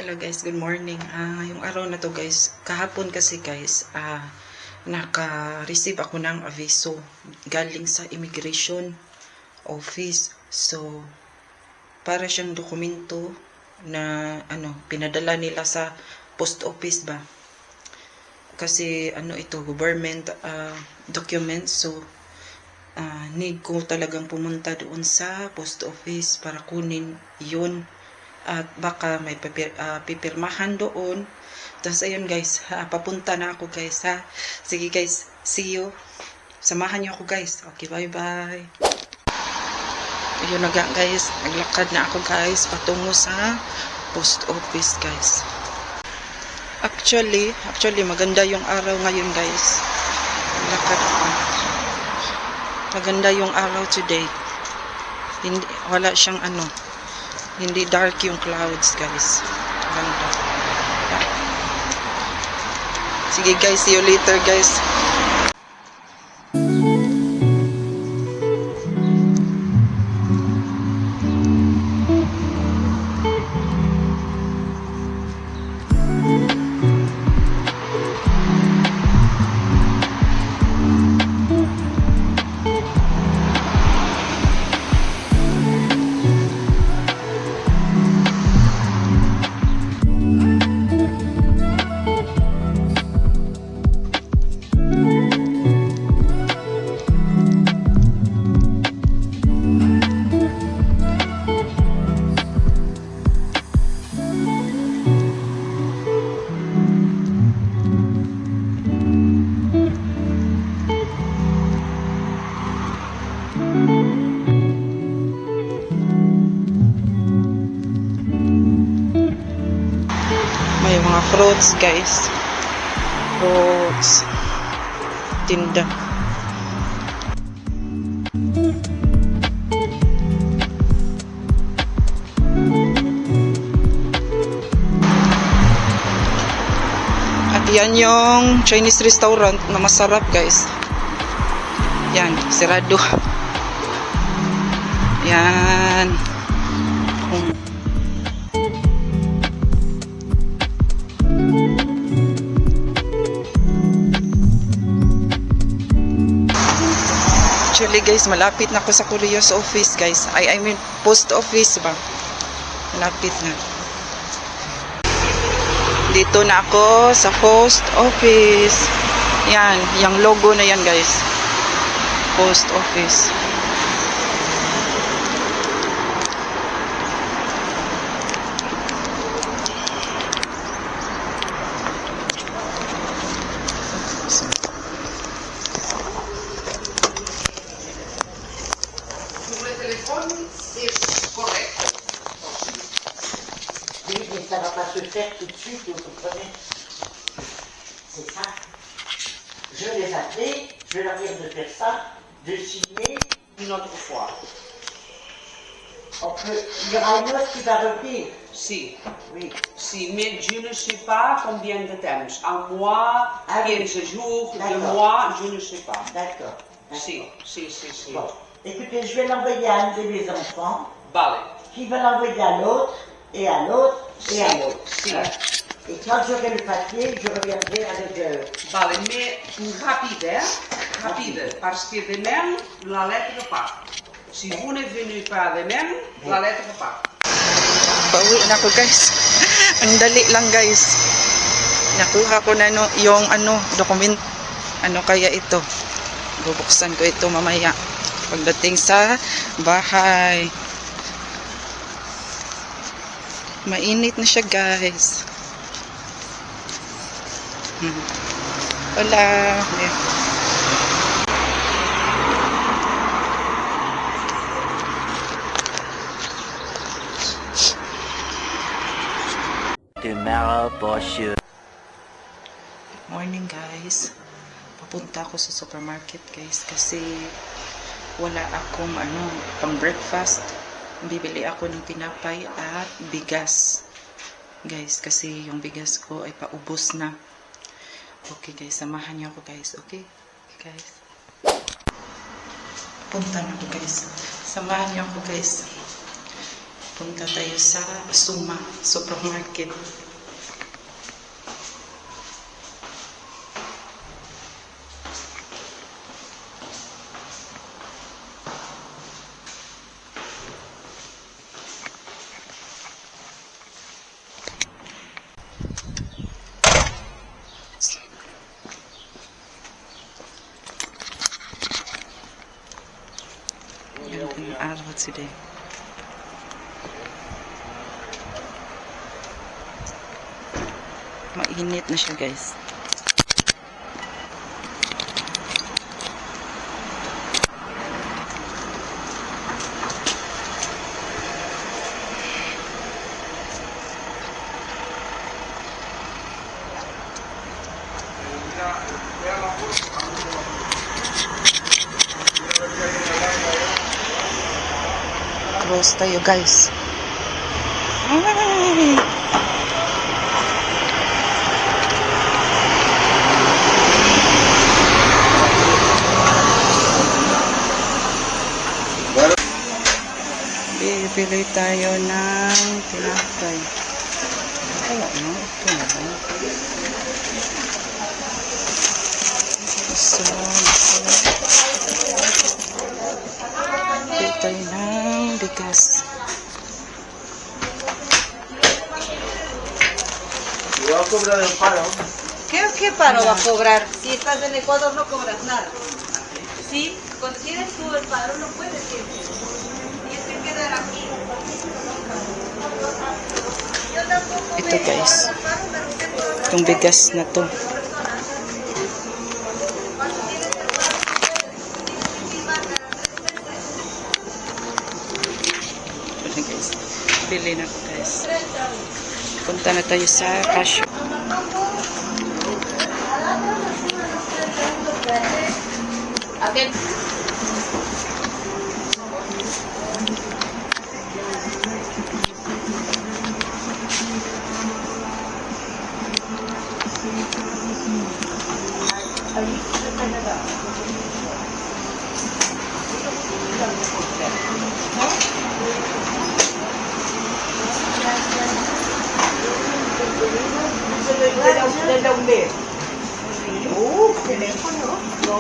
Hello guys, good morning. Yung araw na to guys, kahapon kasi guys, naka-receive ako ng aviso galing sa immigration office. So, para siyang dokumento na pinadala nila sa post office ba? Kasi ito, government document. So, need ko talagang pumunta doon sa post office para kunin yun. At baka may pipirmahan doon. Tapos ayun guys, papunta na ako guys ha. Sige guys, see you. Samahan niyo ako guys. Okay, bye bye. Ayun na guys, naglakad na ako guys patungo sa post office guys. Actually maganda yung araw ngayon guys. Naglakad ako. Maganda yung araw today. Hindi, wala siyang hindi dark yung clouds guys. Ganda. Sige guys, see you later guys. May mga fruits guys. Fruits. Tinda. At yan yung Chinese restaurant na masarap guys. Yan, sirado. Yan. Actually guys, malapit na ako sa Curious office guys. I mean post office ba? Malapit na. Dito na ako sa post office. Yan, yung logo na yan guys. Post office. Oui, mais ça ne va pas se faire tout de suite, vous comprenez? C'est ça. Je vais les appeler, je vais leur dire de faire ça, de signer une autre fois. Il y aura une autre qui va revenir. Si, Oui. si, mais je ne sais pas combien de temps. Un mois, 15 jours, 2 mois, je ne sais pas. D'accord. Si. Bon. Écoutez, je vais l'envoyer à un de mes enfants, Vale. qui va l'envoyer à l'autre, et à l'autre, et à l'autre. Si. Et quand j'aurai le papier, je reviendrai avec Vale, mais rapide, rapide, parce que demain, la lettre part. Si vous ne venez pas demain, la lettre part. Pauwi na ako guys. Ang dali lang guys. Nakuha ko na yung document. Kaya ito. Bubuksan ko ito mamaya. Pagdating sa bahay. Mainit na siya guys. Hola. Tomorrow for sure. Morning guys. Papunta ako sa supermarket guys kasi wala akong pang breakfast. Bibili ako ng tinapay at bigas. Guys, kasi yung bigas ko ay paubos na. Okay guys, samahan niyo ako guys. Okay guys. Punta na ako guys. Samahan niyo ako guys. punta tayo sa Suma Supermarket. Yan ang araw today. Mainit na siya, guys. Close tayo, guys. Ay! Bibili tayo ng tinapay. Kaya no, ito na ba? So, bibili tayo ng bigas. ¿Va a cobrar el paro? ¿Qué paro va a cobrar? Si estás en Ecuador no cobras nada. ¿Sí? Cuando tienes tú el paro no puedes siempre. Tienes que quedar aquí. Yo tampoco Ito, guys. el paro, pero usted puede hablar Itong bigas na to. con personas. Cuando tienes el paro no puedes. Tienes que firmar cada 3 meses. Ito, guys. Bili na ko, guys. Punta na tayo sa cashier. ¿De dónde? Teléfono. No,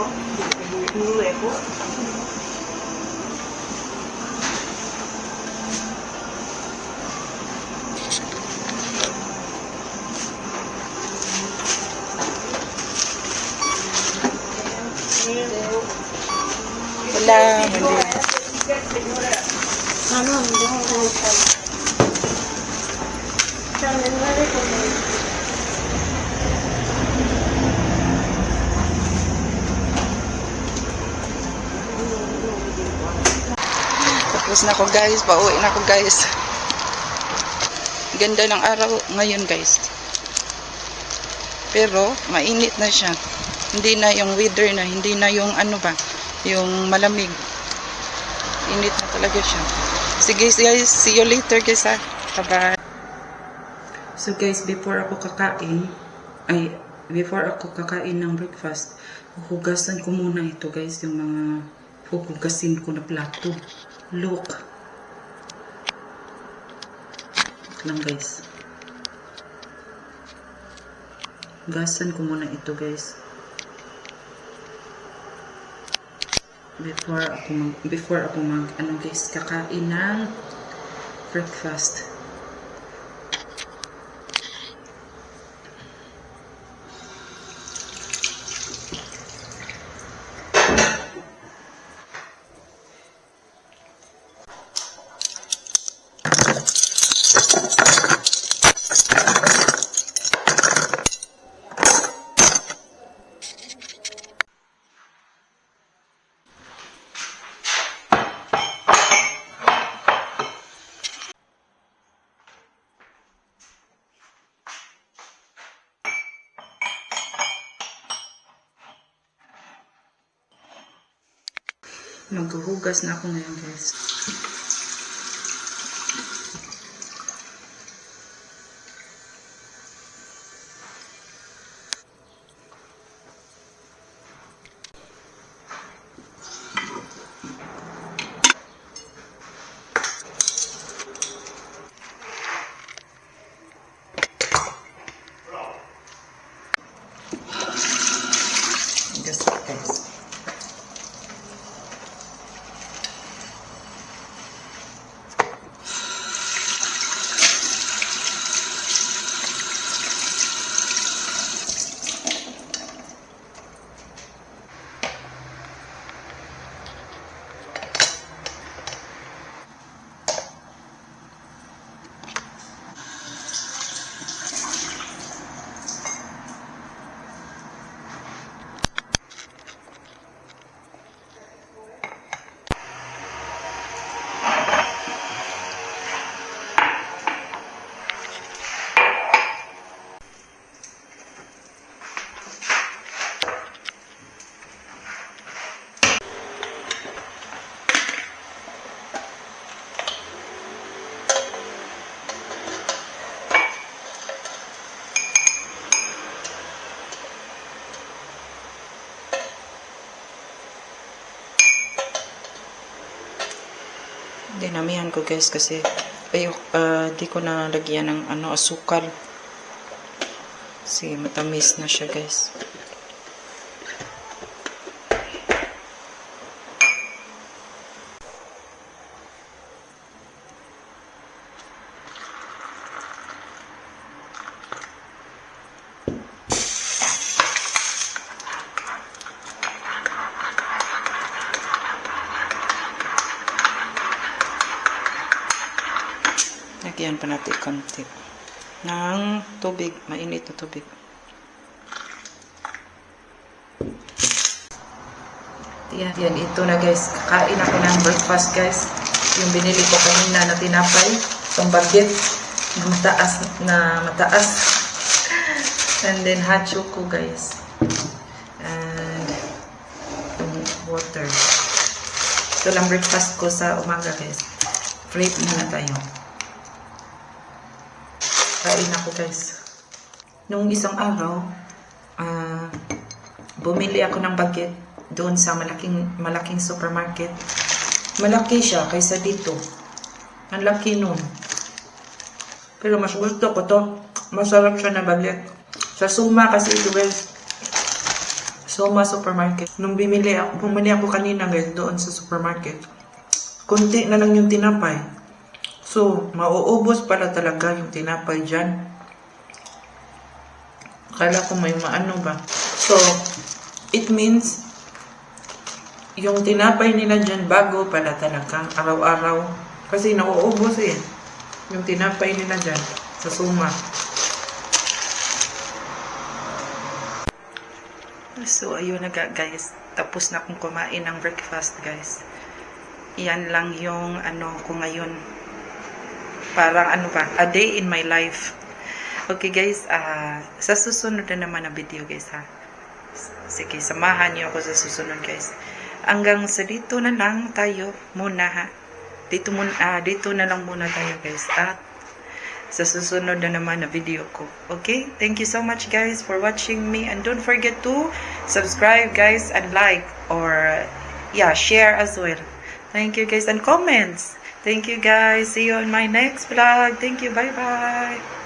muy lejos. Wala, mali. Tapos na ako, guys. Pauwi na ako, guys. Ganda ng araw ngayon, guys. Pero mainit na siya. Hindi na yung weather na, hindi na yung ano ba, yung malamig. Init na talaga siya. Sige, guys, see you later, guys, ha. Bye-bye. So, guys, before ako kakain ng breakfast, huhugasan ko muna ito, guys, yung mga huhugasin ko na plato. Look. Lang, guys. Hugasan ko muna ito, guys. Before ako mag ano, guys, kakain ng breakfast. Maghuhugas na ako ngayon, guys. Dinamihan ko guys kasi di ko na lagyan ng asukal. Sige, matamis na siya guys. Lagyan pa natin konti ng tubig, mainit na tubig. Yan, ito na guys. Kakain ako ng breakfast guys. Yung binili ko kanina na tinapay, itong bagit na mataas. And then hot choco guys. And water. Ito lang breakfast ko sa umaga guys. Free muna tayo. Kain ako guys. Nung isang araw, bumili ako ng baget doon sa malaking supermarket. Malaki siya kaysa dito. Ang laki nun. Pero mas gusto ko to. Masarap siya na baget. Sa Suma kasi ito guys. Suma supermarket. Nung bumili ako kanina guys doon sa supermarket. Kunti na lang yung tinapay. So, mauubos pala talaga yung tinapay dyan. Akala ko may maano ba. So, it means, yung tinapay nila dyan bago pala talaga. Araw-araw. Kasi nauubos eh. Yung tinapay nila dyan sa Suma. So, ayun na guys. Tapos na akong kumain ng breakfast guys. Yan lang yung ko ngayon. Parang a day in my life. Okay guys, sa susunod na naman na video guys ha. Sige, samahan niyo ako sa susunod guys. Hanggang sa dito na lang tayo muna ha. Dito na lang muna tayo guys. At sa susunod na naman na video ko. Okay? Thank you so much guys for watching me. And don't forget to subscribe guys and like or share as well. Thank you guys and comments. Thank you guys. See you on my next vlog. Thank you. Bye-bye.